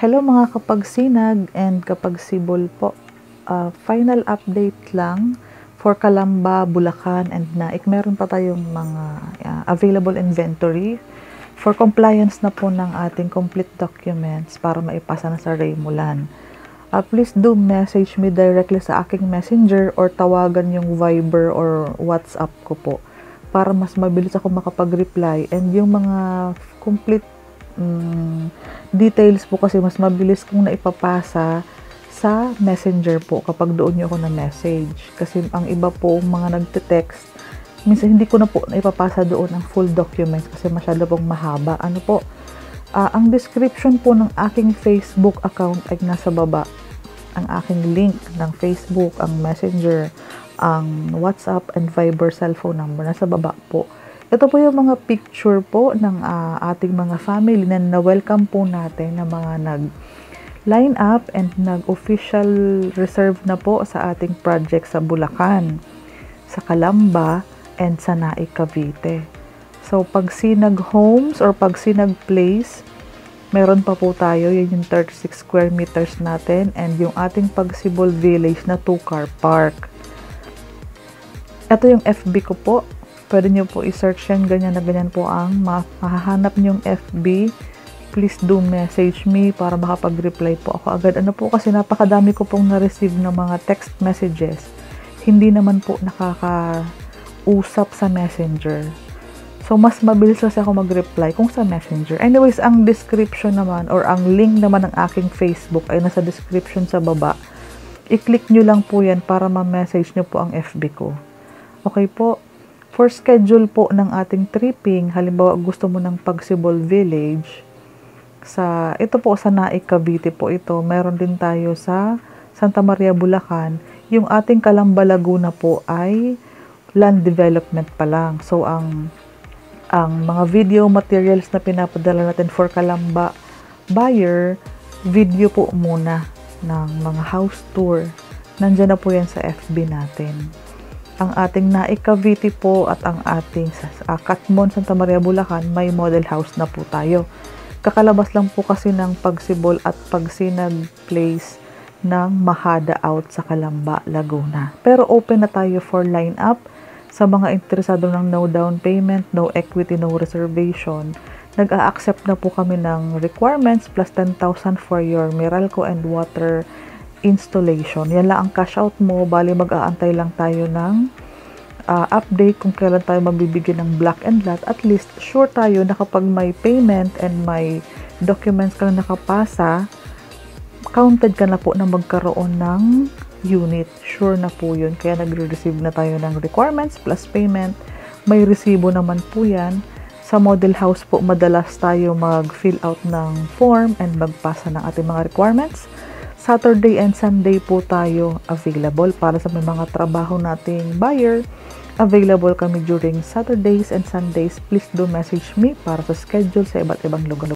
Hello mga kapagsinag and kapagsibol po. Final update lang for Calamba, Bulacan and Naik. Meron pa tayong mga available inventory for compliance na po ng ating complete documents para maipasa na sa Raymulan. Please do message me directly sa aking messenger or tawagan yung Viber or WhatsApp ko po para mas mabilis ako makapag-reply, and yung mga complete details po kasi mas mabilis kong naipapasa sa messenger po kapag doon nyo ako na message. Kasi ang iba po mga nagte-text, minsan hindi ko na po naipapasa doon ang full documents kasi masyado pong mahaba. Ano po, ang description po ng aking Facebook account ay nasa baba. Ang aking link ng Facebook, ang messenger, ang WhatsApp and Viber cellphone number nasa baba po. Ito po yung mga picture po ng ating mga family na welcome po natin na mga nag-line up and nag-official reserve na po sa ating project sa Bulacan, sa Calamba, and sa Naik, Cavite. So, Pagsinag Homes or Pagsinag Place, meron pa po tayo. Yan yung 36 square meters natin and yung ating Pagsibol Village na 2-car park. Ito yung FB ko po. Pwede nyo po i-search yan, ganyan na ganyan po ang mahahanap nyong FB. Please do message me para makapag-reply po ako agad. Ano po kasi napakadami ko pong na-receive ng mga text messages. Hindi naman po nakakausap sa messenger. So, mas mabilis kasi ako mag-reply kung sa messenger. Anyways, ang description naman or ang link naman ng aking Facebook ay nasa description sa baba. I-click nyo lang po yan para ma-message nyo po ang FB ko. Okay po? For schedule po ng ating tripping, halimbawa gusto mo ng Pagsibol Village, ito po sa Naik, Cavite po ito. Meron din tayo sa Santa Maria, Bulacan. Yung ating Calamba, Laguna po ay land development pa lang. So, ang mga video materials na pinapadala natin for Calamba buyer, video po muna ng mga house tour. Nandiyan na po yan sa FB natin. Ang ating Naik, Cavite po at ang ating Katmon, Santa Maria, Bulacan, may model house na po tayo. Kakalabas lang po kasi ng Pagsibol at Pagsinag Place ng Mahada Out sa Calamba, Laguna. Pero open na tayo for line-up sa mga interesado ng no down payment, no equity, no reservation. Nag-a-accept na po kami ng requirements plus 10,000 for your Meralco and water installation. Yan lang ang cash out mo. Bali, mag-aantay lang tayo ng update kung kailan tayo mabibigyan ng block and lot. At least, sure tayo na kapag may payment and may documents ka na nakapasa, counted ka na po na magkaroon ng unit. Sure na po yun. Kaya nagre-receive na tayo ng requirements plus payment. May resibo naman po yan. Sa model house po, madalas tayo mag-fill out ng form and magpasa ng ating mga requirements. Saturday and Sunday po tayo available para sa may mga trabaho nating buyer. Available kami during Saturdays and Sundays. Please do message me para sa schedule sa iba't ibang lugar.